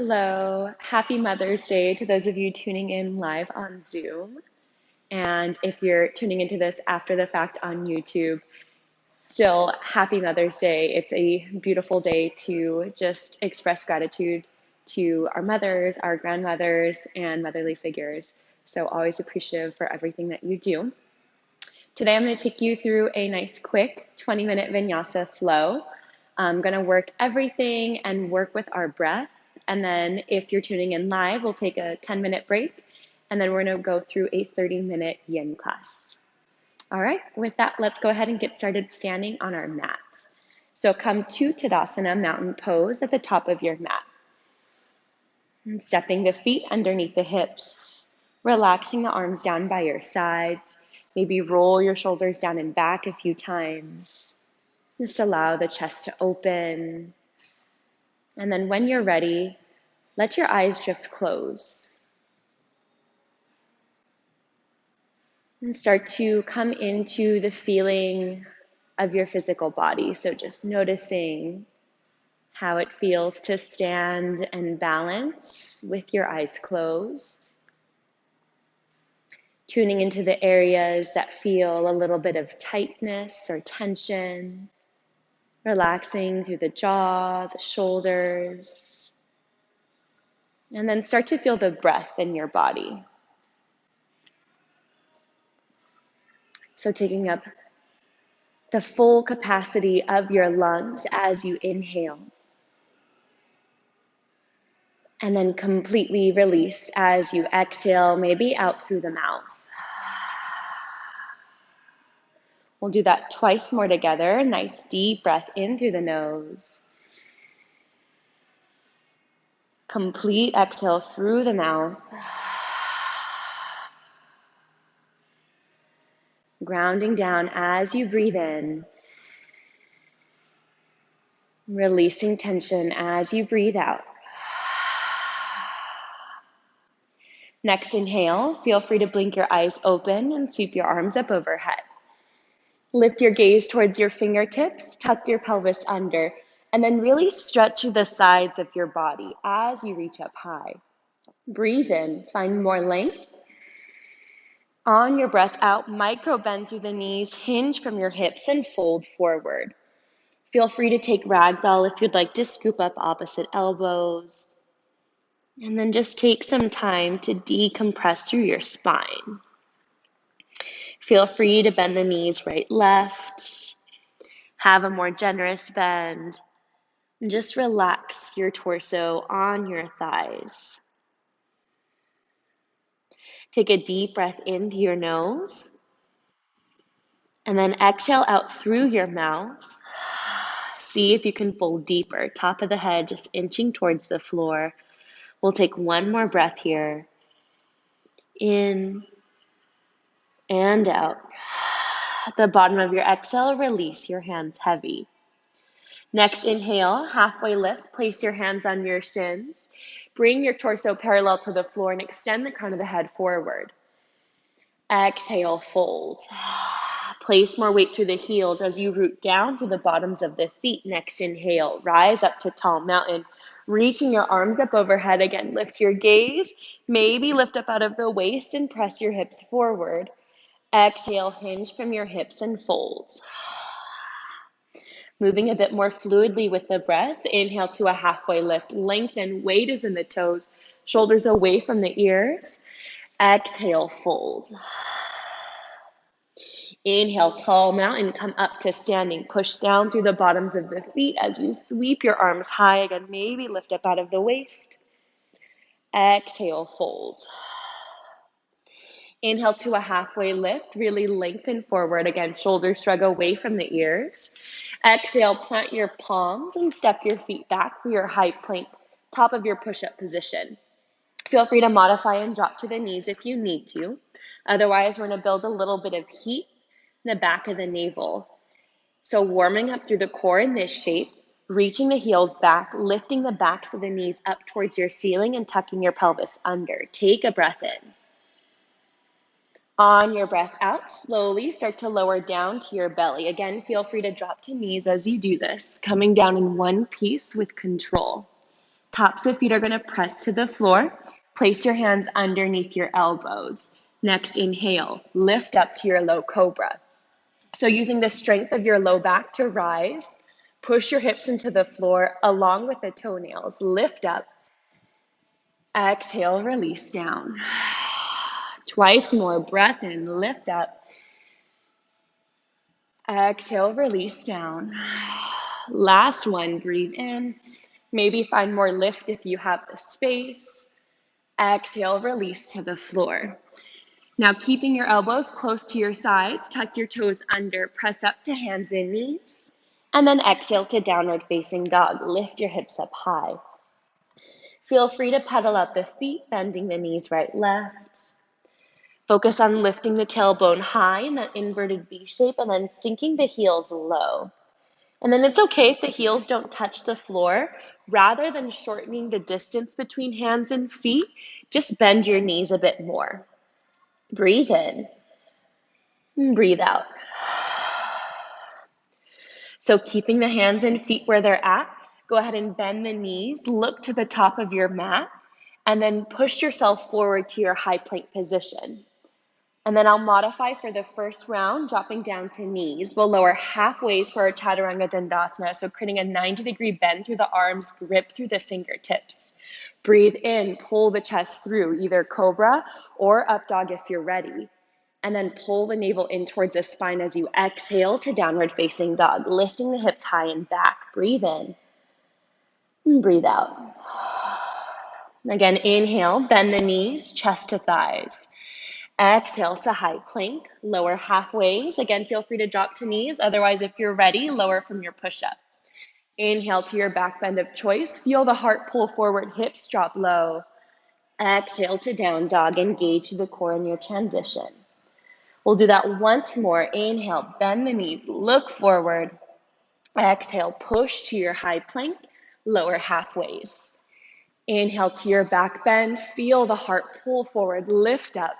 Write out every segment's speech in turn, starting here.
Hello, happy Mother's Day to those of you tuning in live on Zoom. And if you're tuning into this after the fact on YouTube, still happy Mother's Day. It's a beautiful day to just express gratitude to our mothers, our grandmothers, and motherly figures. So always appreciative for everything that you do. Today I'm going to take you through a nice quick 20-minute Vinyasa flow. I'm going to work everything and work with our breath. And then if you're tuning in live, we'll take a 10-minute break. And then we're going to go through a 30-minute yin class. All right, with that, let's go ahead and get started standing on our mat. So come to Tadasana, mountain pose at the top of your mat. And stepping the feet underneath the hips, relaxing the arms down by your sides. Maybe roll your shoulders down and back a few times. Just allow the chest to open. And then when you're ready, let your eyes drift close. And start to come into the feeling of your physical body. So just noticing how it feels to stand and balance with your eyes closed. Tuning into the areas that feel a little bit of tightness or tension. Relaxing through the jaw, the shoulders. And then start to feel the breath in your body. So taking up the full capacity of your lungs as you inhale. And then completely release as you exhale, maybe out through the mouth. We'll do that twice more together. Nice deep breath in through the nose. Complete exhale through the mouth. Grounding down as you breathe in. Releasing tension as you breathe out. Next inhale, feel free to blink your eyes open and sweep your arms up overhead. Lift your gaze towards your fingertips, tuck your pelvis under, and then really stretch through the sides of your body as you reach up high. Breathe in, find more length. On your breath out, micro bend through the knees, hinge from your hips, and fold forward. Feel free to take ragdoll if you'd like to scoop up opposite elbows. And then just take some time to decompress through your spine. Feel free to bend the knees right, left. Have a more generous bend. And just relax your torso on your thighs. Take a deep breath in through your nose. And then exhale out through your mouth. See if you can fold deeper. Top of the head just inching towards the floor. We'll take one more breath here. In and out. At the bottom of your exhale, release your hands heavy. Next inhale, halfway lift, place your hands on your shins. Bring your torso parallel to the floor and extend the crown of the head forward. Exhale, fold. Place more weight through the heels as you root down through the bottoms of the feet. Next inhale, rise up to tall mountain. Reaching your arms up overhead again. Lift your gaze. Maybe lift up out of the waist and press your hips forward. Exhale, hinge from your hips and fold. Moving a bit more fluidly with the breath. Inhale to a halfway lift. Lengthen, weight is in the toes. Shoulders away from the ears. Exhale, fold. Inhale, tall mountain, come up to standing. Push down through the bottoms of the feet as you sweep your arms high again. Maybe lift up out of the waist. Exhale, fold. Inhale to a halfway lift. Really lengthen forward again. Shoulders shrug away from the ears. Exhale, plant your palms and step your feet back for your high plank, top of your push-up position. Feel free to modify and drop to the knees if you need to. Otherwise, we're going to build a little bit of heat in the back of the navel. So warming up through the core in this shape, reaching the heels back, lifting the backs of the knees up towards your ceiling and tucking your pelvis under. Take a breath in. On your breath out, slowly start to lower down to your belly. Again, feel free to drop to knees as you do this, coming down in one piece with control. Tops of feet are going to press to the floor. Place your hands underneath your elbows. Next, inhale, lift up to your low cobra. So using the strength of your low back to rise, push your hips into the floor along with the toenails. Lift up. Exhale, release down. Twice more, breath in, lift up. Exhale, release down. Last one, breathe in. Maybe find more lift if you have the space. Exhale, release to the floor. Now keeping your elbows close to your sides, tuck your toes under, press up to hands and knees, and then exhale to downward facing dog. Lift your hips up high. Feel free to pedal out the feet, bending the knees right, left. Focus on lifting the tailbone high in that inverted V shape and then sinking the heels low. And then it's okay if the heels don't touch the floor. Rather than shortening the distance between hands and feet, just bend your knees a bit more. Breathe in and breathe out. So keeping the hands and feet where they're at, go ahead and bend the knees, look to the top of your mat, and then push yourself forward to your high plank position. And then I'll modify for the first round, dropping down to knees. We'll lower halfway for our Chaturanga Dandasana, so creating a 90-degree bend through the arms, grip through the fingertips. Breathe in, pull the chest through, either cobra or up dog if you're ready. And then pull the navel in towards the spine as you exhale to downward facing dog, lifting the hips high and back. Breathe in and breathe out. Again, inhale, bend the knees, chest to thighs. Exhale to high plank, lower halfways. Again, feel free to drop to knees. Otherwise, if you're ready, lower from your push-up. Inhale to your back bend of choice. Feel the heart pull forward, hips drop low. Exhale to down dog, engage the core in your transition. We'll do that once more. Inhale, bend the knees, look forward. Exhale, push to your high plank, lower halfways. Inhale to your back bend, feel the heart pull forward, lift up.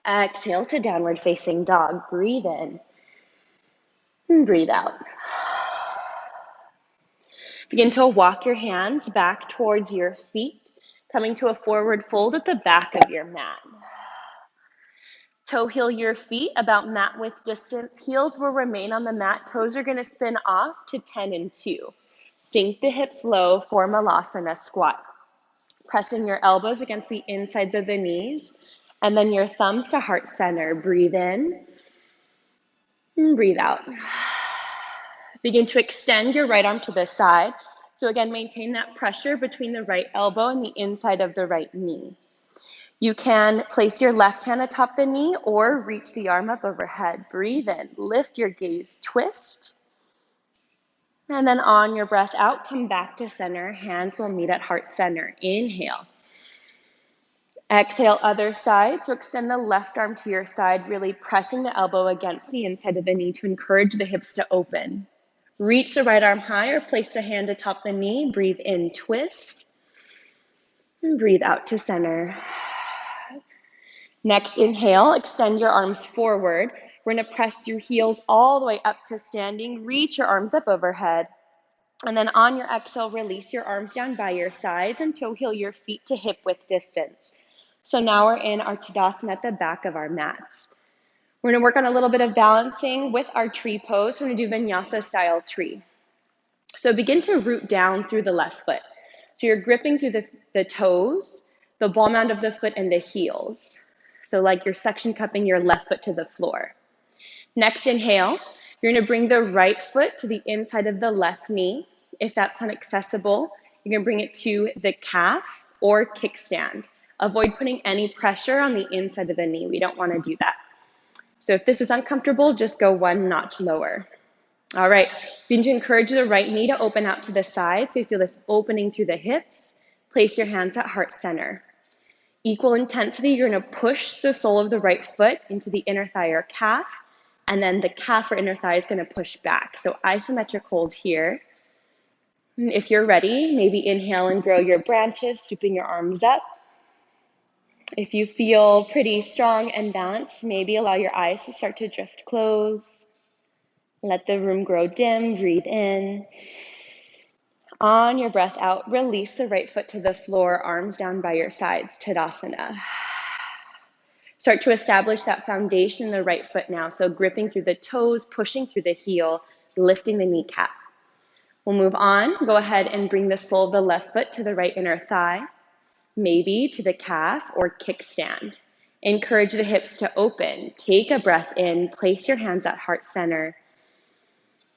Exhale to downward facing dog. Breathe in and breathe out. Begin to walk your hands back towards your feet, coming to a forward fold at the back of your mat. Toe heel your feet about mat width distance. Heels will remain on the mat. Toes are going to spin off to 10 and 2. Sink the hips low for Malasana squat. Pressing your elbows against the insides of the knees, and then your thumbs to heart center. Breathe in and breathe out. Begin to extend your right arm to the side. So again, maintain that pressure between the right elbow and the inside of the right knee. You can place your left hand atop the knee or reach the arm up overhead. Breathe in, lift your gaze, twist. And then on your breath out, come back to center. Hands will meet at heart center. Inhale. Exhale, other side. So extend the left arm to your side, really pressing the elbow against the inside of the knee to encourage the hips to open. Reach the right arm high or place the hand atop the knee. Breathe in, twist. And breathe out to center. Next, inhale, extend your arms forward. We're going to press through heels all the way up to standing. Reach your arms up overhead. And then on your exhale, release your arms down by your sides and toe heel your feet to hip width distance. So now we're in our Tadasana at the back of our mats. We're going to work on a little bit of balancing with our tree pose. We're going to do Vinyasa style tree. So begin to root down through the left foot. So you're gripping through the toes, the ball mound of the foot, and the heels. So like you're suction cupping your left foot to the floor. Next, inhale. You're going to bring the right foot to the inside of the left knee. If that's inaccessible, you're going to bring it to the calf or kickstand. Avoid putting any pressure on the inside of the knee. We don't want to do that. So if this is uncomfortable, just go one notch lower. All right, begin to encourage the right knee to open out to the side. So you feel this opening through the hips. Place your hands at heart center. Equal intensity, you're going to push the sole of the right foot into the inner thigh or calf, and then the calf or inner thigh is going to push back. So isometric hold here. If you're ready, maybe inhale and grow your branches, swooping your arms up. If you feel pretty strong and balanced, maybe allow your eyes to start to drift close. Let the room grow dim, breathe in. On your breath out, release the right foot to the floor, arms down by your sides, Tadasana. Start to establish that foundation in the right foot now. So gripping through the toes, pushing through the heel, lifting the kneecap. We'll move on. Go ahead and bring the sole of the left foot to the right inner thigh, maybe to the calf or kickstand. Encourage the hips to open. Take a breath in. Place your hands at heart center.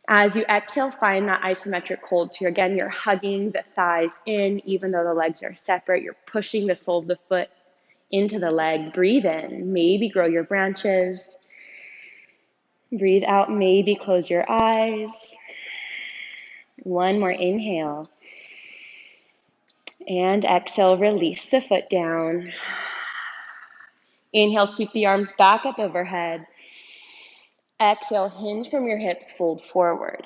As you exhale, find that isometric hold. So again, you're hugging the thighs in, even though the legs are separate. You're pushing the sole of the foot into the leg. Breathe in. Maybe grow your branches. Breathe out. Maybe close your eyes. One more inhale. And exhale, release the foot down. Inhale, sweep the arms back up overhead. Exhale, hinge from your hips, fold forward.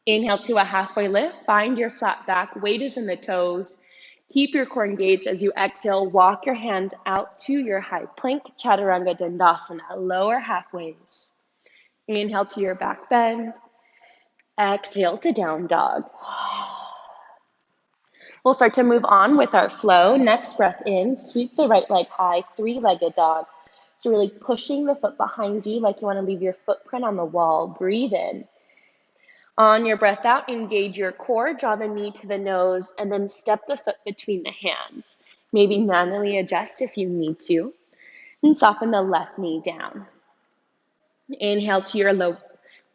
Inhale to a halfway lift. Find your flat back. Weight is in the toes. Keep your core engaged as you exhale. Walk your hands out to your high plank, Chaturanga Dandasana, lower halfways. Inhale to your back bend. Exhale to down dog. We'll start to move on with our flow. Next breath in, sweep the right leg high, three-legged dog. So really pushing the foot behind you like you want to leave your footprint on the wall. Breathe in. On your breath out, engage your core, draw the knee to the nose, and then step the foot between the hands. Maybe manually adjust if you need to, and soften the left knee down. Inhale to your low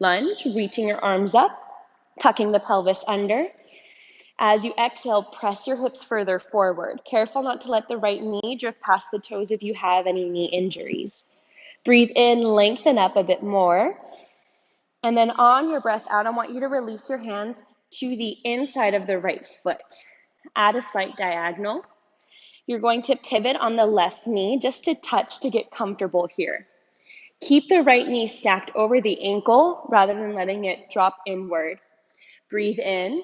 lunge, reaching your arms up, tucking the pelvis under. As you exhale, press your hips further forward. Careful not to let the right knee drift past the toes if you have any knee injuries. Breathe in, lengthen up a bit more. And then on your breath out, I want you to release your hands to the inside of the right foot. Add a slight diagonal. You're going to pivot on the left knee just a touch to get comfortable here. Keep the right knee stacked over the ankle rather than letting it drop inward. Breathe in.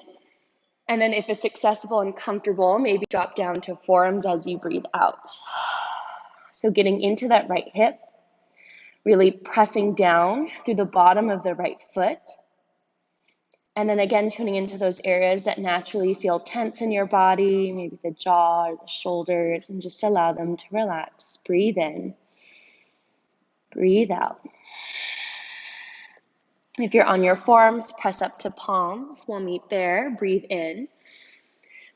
And then if it's accessible and comfortable, maybe drop down to forearms as you breathe out. So getting into that right hip, really pressing down through the bottom of the right foot. And then again, tuning into those areas that naturally feel tense in your body, maybe the jaw or the shoulders, and just allow them to relax. Breathe in, breathe out. If you're on your forearms, press up to palms. We'll meet there. Breathe in.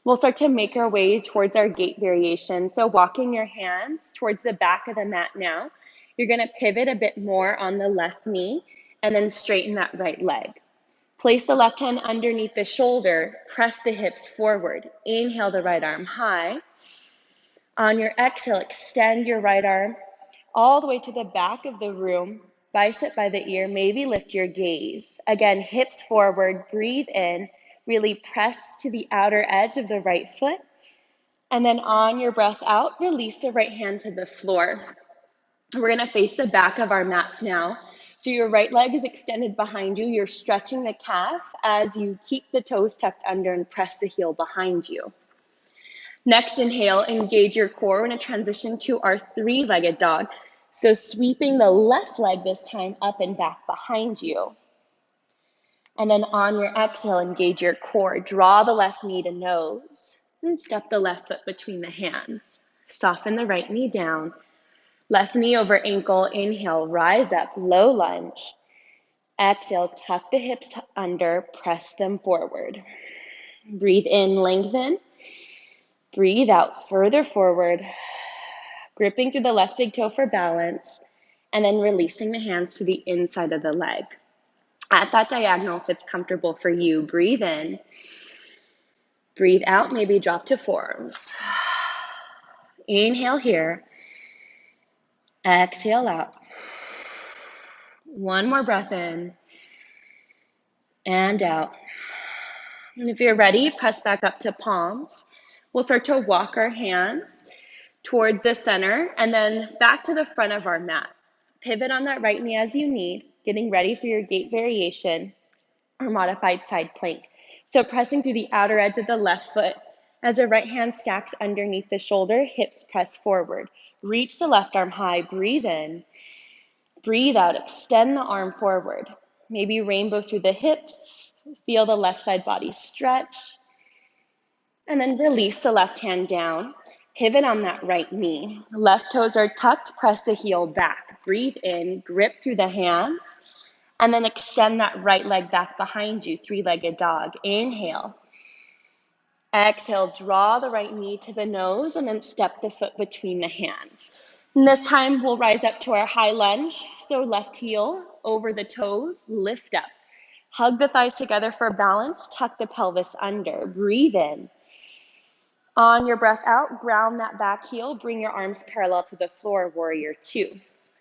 We'll start to make our way towards our gait variation. So walking your hands towards the back of the mat now. You're going to pivot a bit more on the left knee and then straighten that right leg. Place the left hand underneath the shoulder. Press the hips forward. Inhale the right arm high. On your exhale, extend your right arm all the way to the back of the room. Bicep by the ear, maybe lift your gaze. Again, hips forward, breathe in, really press to the outer edge of the right foot. And then on your breath out, release the right hand to the floor. We're gonna face the back of our mats now. So your right leg is extended behind you. You're stretching the calf as you keep the toes tucked under and press the heel behind you. Next, inhale, engage your core. We're gonna transition to our three-legged dog. So sweeping the left leg this time up and back behind you. And then on your exhale, engage your core. Draw the left knee to nose and step the left foot between the hands. Soften the right knee down. Left knee over ankle. Inhale, rise up, low lunge. Exhale, tuck the hips under, press them forward. Breathe in, lengthen. Breathe out, further forward. Gripping through the left big toe for balance, and then releasing the hands to the inside of the leg. At that diagonal, if it's comfortable for you, breathe in. Breathe out, maybe drop to forearms. Inhale here. Exhale out. One more breath in and out. And if you're ready, press back up to palms. We'll start to walk our hands towards the center and then back to the front of our mat. Pivot on that right knee as you need, getting ready for your gait variation or modified side plank. So pressing through the outer edge of the left foot as the right hand stacks underneath the shoulder, hips press forward. Reach the left arm high, breathe in, breathe out, extend the arm forward. Maybe rainbow through the hips. Feel the left side body stretch. And then release the left hand down. Pivot on that right knee. Left toes are tucked, press the heel back. Breathe in, grip through the hands, and then extend that right leg back behind you, three-legged dog. Inhale. Exhale, draw the right knee to the nose and then step the foot between the hands. And this time we'll rise up to our high lunge. So left heel over the toes, lift up. Hug the thighs together for balance, tuck the pelvis under. Breathe in. On your breath out, ground that back heel, bring your arms parallel to the floor, warrior two.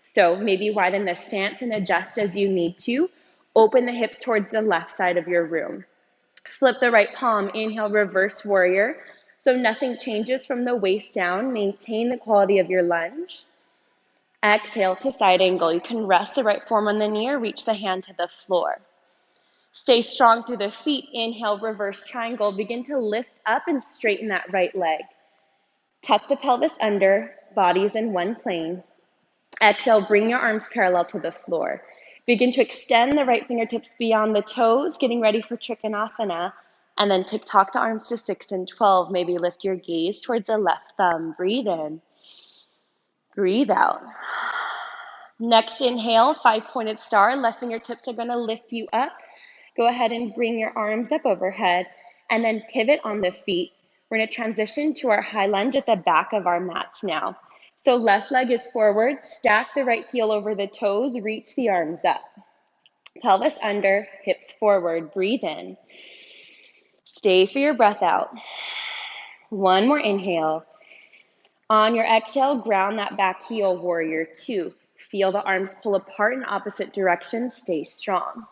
So maybe widen the stance and adjust as you need to. Open the hips towards the left side of your room. Flip the right palm, inhale, reverse warrior. So nothing changes from the waist down. Maintain the quality of your lunge. Exhale to side angle. You can rest the right form on the knee or reach the hand to the floor. Stay strong through the feet. Inhale, reverse triangle. Begin to lift up and straighten that right leg. Tuck the pelvis under, bodies in one plane. Exhale, bring your arms parallel to the floor. Begin to extend the right fingertips beyond the toes, getting ready for Trikonasana. And then tick-tock the arms to 6 and 12. Maybe lift your gaze towards the left thumb. Breathe in. Breathe out. Next inhale, 5-pointed star. Left fingertips are going to lift you up. Go ahead and bring your arms up overhead and then pivot on the feet. We're going to transition to our high lunge at the back of our mats now. So left leg is forward, stack the right heel over the toes, reach the arms up. Pelvis under, hips forward, breathe in. Stay for your breath out. One more inhale. On your exhale, ground that back heel, warrior two. Feel the arms pull apart in opposite directions, stay strong.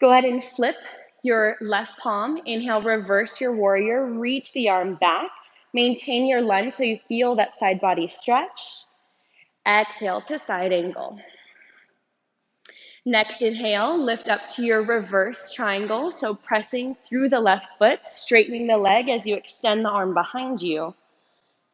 Go ahead and flip your left palm. Inhale, reverse your warrior, reach the arm back. Maintain your lunge so you feel that side body stretch. Exhale to side angle. Next inhale, lift up to your reverse triangle. So pressing through the left foot, straightening the leg as you extend the arm behind you.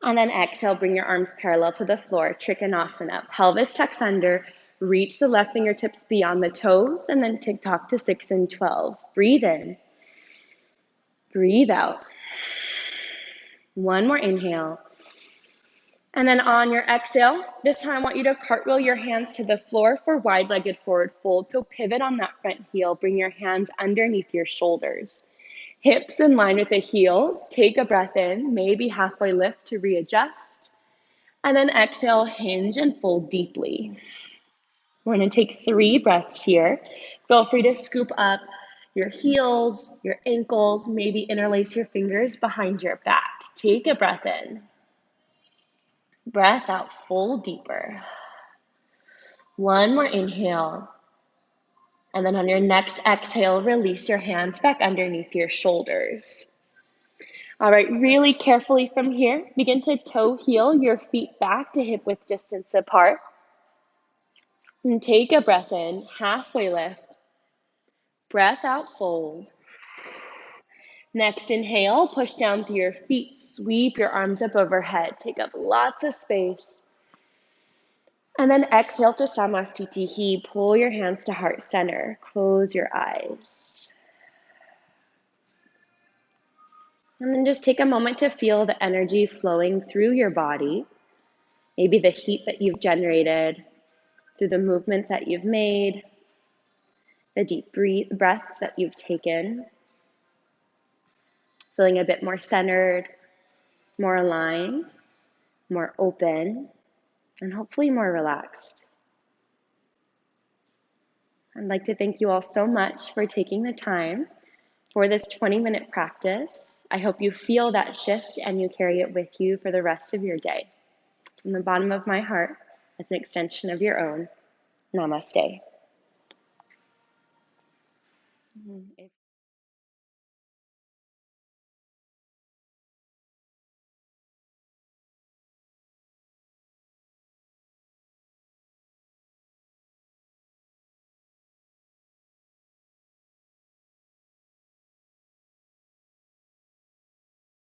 And then exhale, bring your arms parallel to the floor, Trikonasana. Pelvis tucks under, reach the left fingertips beyond the toes, and then tick-tock to 6 and 12. Breathe in. Breathe out. One more inhale. And then on your exhale, this time I want you to cartwheel your hands to the floor for wide-legged forward fold. So pivot on that front heel. Bring your hands underneath your shoulders. Hips in line with the heels. Take a breath in, maybe halfway lift to readjust. And then exhale, hinge and fold deeply. We're going to take 3 breaths here. Feel free to scoop up your heels, your ankles, maybe interlace your fingers behind your back. Take a breath in. Breath out, fold deeper. One more inhale. And then on your next exhale, release your hands back underneath your shoulders. All right, really carefully from here, begin to toe heel your feet back to hip width distance apart. And take a breath in, halfway lift. Breath out, fold. Next inhale, push down through your feet, sweep your arms up overhead, take up lots of space. And then exhale to Samastitihi, pull your hands to heart center, close your eyes. And then just take a moment to feel the energy flowing through your body, maybe the heat that you've generated through the movements that you've made, the deep breaths that you've taken. Feeling a bit more centered, more aligned, more open, and hopefully more relaxed. I'd like to thank you all so much for taking the time for this 20-minute practice. I hope you feel that shift and you carry it with you for the rest of your day. From the bottom of my heart, as an extension of your own, namaste.